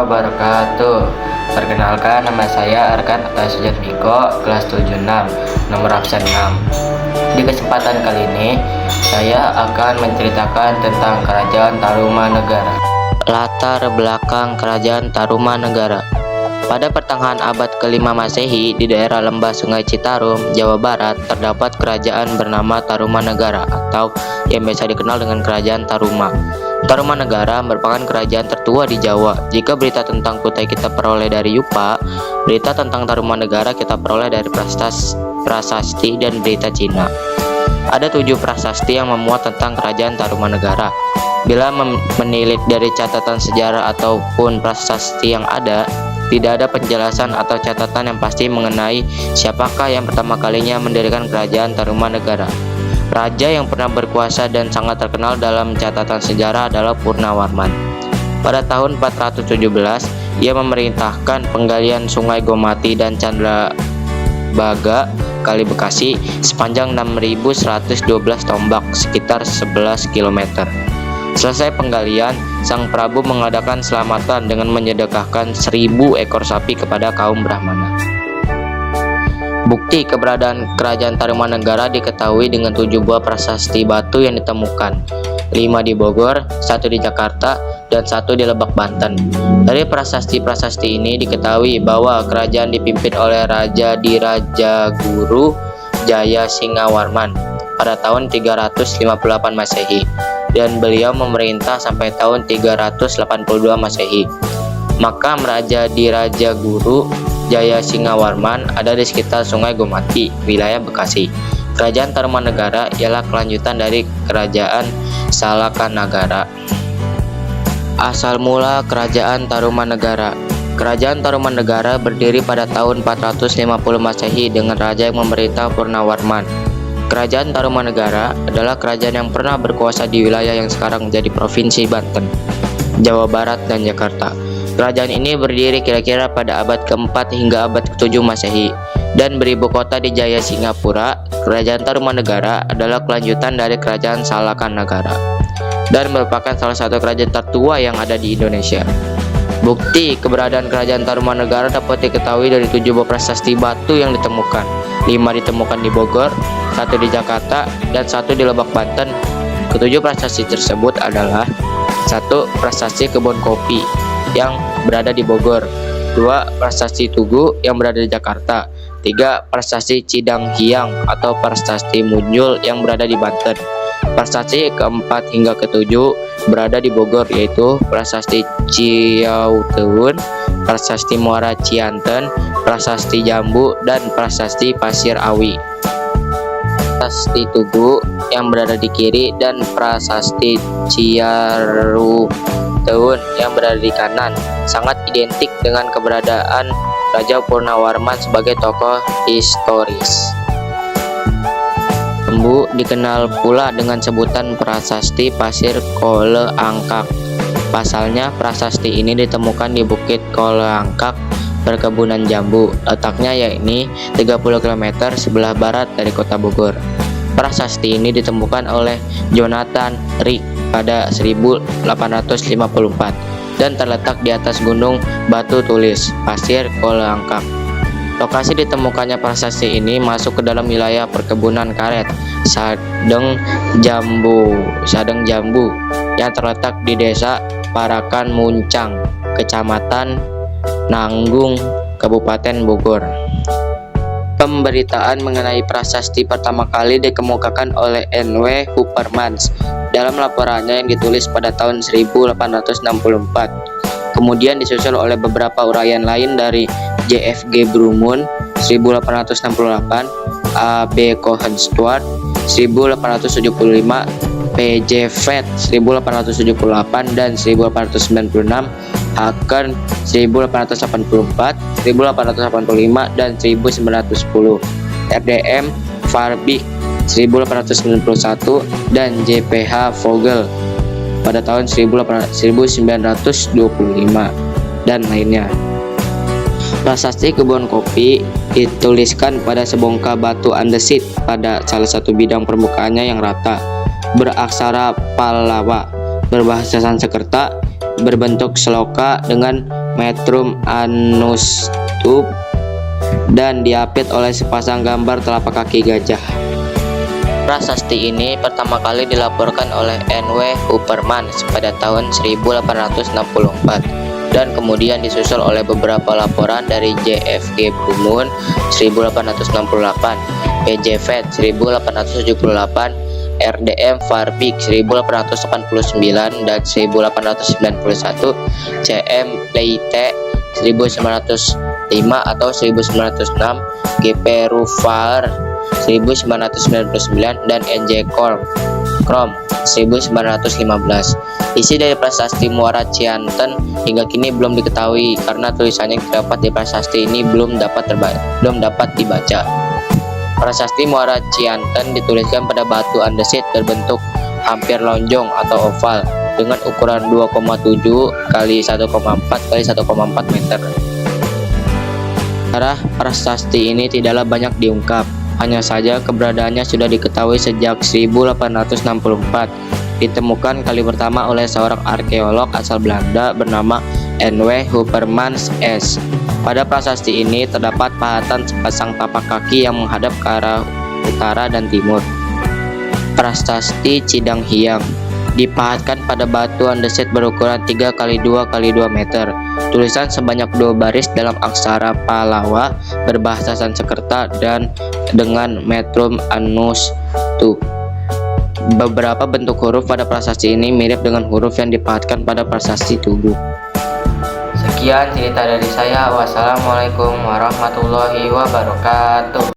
wabarakatuh. Perkenalkan, nama saya Arkan Atta Sujatmiko, kelas 76, nomor absen 6. Di kesempatan kali ini, saya akan menceritakan tentang Kerajaan Tarumanegara. Latar belakang Kerajaan Tarumanegara. Pada pertengahan abad ke-5 Masehi, di daerah lembah Sungai Citarum, Jawa Barat, terdapat kerajaan bernama Tarumanegara atau yang biasa dikenal dengan Kerajaan Taruma. Tarumanegara merupakan kerajaan tertua di Jawa. Jika berita tentang Kutai kita peroleh dari Yupa, berita tentang Tarumanegara kita peroleh dari prasasti dan berita Cina. Ada 7 prasasti yang memuat tentang Kerajaan Tarumanegara. Bila menilik dari catatan sejarah ataupun prasasti yang ada, tidak ada penjelasan atau catatan yang pasti mengenai siapakah yang pertama kalinya mendirikan Kerajaan Tarumanegara. Raja yang pernah berkuasa dan sangat terkenal dalam catatan sejarah adalah Purnawarman. Pada tahun 417, ia memerintahkan penggalian Sungai Gomati dan Candrabaga Kali Bekasi sepanjang 6.112 tombak, sekitar 11 km. Selesai penggalian, Sang Prabu mengadakan selamatan dengan menyedekahkan 1.000 ekor sapi kepada kaum Brahmana. Bukti keberadaan Kerajaan Tarumanegara diketahui dengan 7 buah prasasti batu yang ditemukan, 5 di Bogor, 1 di Jakarta, dan 1 di Lebak, Banten. Dari prasasti-prasasti ini diketahui bahwa kerajaan dipimpin oleh Raja Dirajaguru Jaya Singawarman pada tahun 358 Masehi, dan beliau memerintah sampai tahun 382 Masehi. Makam Raja Dirajaguru Jaya Singawarman ada di sekitar Sungai Gomati, wilayah Bekasi. Kerajaan Tarumanegara ialah kelanjutan dari Kerajaan Salakanagara. Asal mula Kerajaan Tarumanegara. Kerajaan Tarumanegara berdiri pada tahun 450 Masehi dengan raja yang memerintah Purnawarman. Kerajaan Tarumanegara adalah kerajaan yang pernah berkuasa di wilayah yang sekarang menjadi Provinsi Banten, Jawa Barat, dan Jakarta. Kerajaan ini berdiri kira-kira pada abad ke-4 hingga abad ke-7 Masehi dan beribu kota di Jaya Singapura. Kerajaan Tarumanegara adalah kelanjutan dari Kerajaan Salakanagara dan merupakan salah satu kerajaan tertua yang ada di Indonesia. Bukti keberadaan Kerajaan Tarumanegara dapat diketahui dari 7 buah prasasti batu yang ditemukan, 5 ditemukan di Bogor, 1 di Jakarta, dan 1 di Lebak, Banten. Ketujuh prasasti tersebut adalah: 1. Prasasti Kebun Kopi yang berada di Bogor, 2. Prasasti Tugu yang berada di Jakarta, 3. Prasasti Cidang Hiang atau Prasasti Munjul yang berada di Banten. Prasasti keempat hingga ketujuh berada di Bogor, yaitu Prasasti Ciauteuun, Prasasti Muara Cianten, Prasasti Jambu, dan Prasasti Pasir Awi. Prasasti Tugu yang berada di kiri dan Prasasti Ciauteuun yang berada di kanan sangat identik dengan keberadaan Raja Purnawarman sebagai tokoh historis. Lembu dikenal pula dengan sebutan Prasasti Pasir Koleangkak. Pasalnya, prasasti ini ditemukan di Bukit Koleangkak, perkebunan jambu. Letaknya yakni 30 km sebelah barat dari kota Bogor. Prasasti ini ditemukan oleh Jonathan Rick pada 1854 dan terletak di atas gunung Batu Tulis, Pasir Koleangkap. Lokasi ditemukannya prasasti ini masuk ke dalam wilayah perkebunan karet Sadeng Jambu yang terletak di Desa Parakan Muncang, Kecamatan Nanggung, Kabupaten Bogor. Pemberitaan mengenai prasasti pertama kali dikemukakan oleh N.W. Huppermans dalam laporannya yang ditulis pada tahun 1864. Kemudian disusul oleh beberapa uraian lain dari J.F.G. Brumun 1868, A.B. Cohen Stuart 1875, P.J. Fett 1878 dan 1896, Haken 1884, 1885 dan 1910, R.D.M. Farbik 1891 dan J.P.H. Vogel pada tahun 1925 dan lainnya. Prasasti Kebun Kopi dituliskan pada sebongkah batu andesit pada salah satu bidang permukaannya yang rata, beraksara Pallawa, berbahasa Sanskerta, berbentuk seloka dengan Metrum Annustup, dan diapit oleh sepasang gambar telapak kaki gajah. Prasasti ini pertama kali dilaporkan oleh N.W. Huppermans pada tahun 1864 dan kemudian disusul oleh beberapa laporan dari J.F.G. Brumun 1868, P.J. Vett 1878, R.D.M. Warbeck 1889 dan 1891, C.M. Pleite 1905 atau 1906, G.P. Ruffler 1999 dan N.J. Krom 1915. Isi dari prasasti Muara Cianten hingga kini belum diketahui karena tulisannya yang terdapat di prasasti ini belum dapat dibaca. Prasasti Muara Cianten dituliskan pada batu andesit berbentuk hampir lonjong atau oval dengan ukuran 2,7 kali 1,4 kali 1,4 meter. Arah prasasti ini tidaklah banyak diungkap. Hanya saja keberadaannya sudah diketahui sejak 1864. Ditemukan kali pertama oleh seorang arkeolog asal Belanda bernama N.W. Huppermans S. Pada prasasti ini terdapat pahatan sepasang tapak kaki yang menghadap ke arah utara dan timur. Prasasti Cidang Hiang dipahatkan pada batu andesit berukuran 3 kali 2 kali 2 meter. Tulisan sebanyak 2 baris dalam aksara Palawa berbahasa Sanskerta dan dengan Metrum Annustup. Beberapa bentuk huruf pada prasasti ini mirip dengan huruf yang dipahatkan pada prasasti Tugu. Sekian cerita dari saya. Wassalamualaikum warahmatullahi wabarakatuh.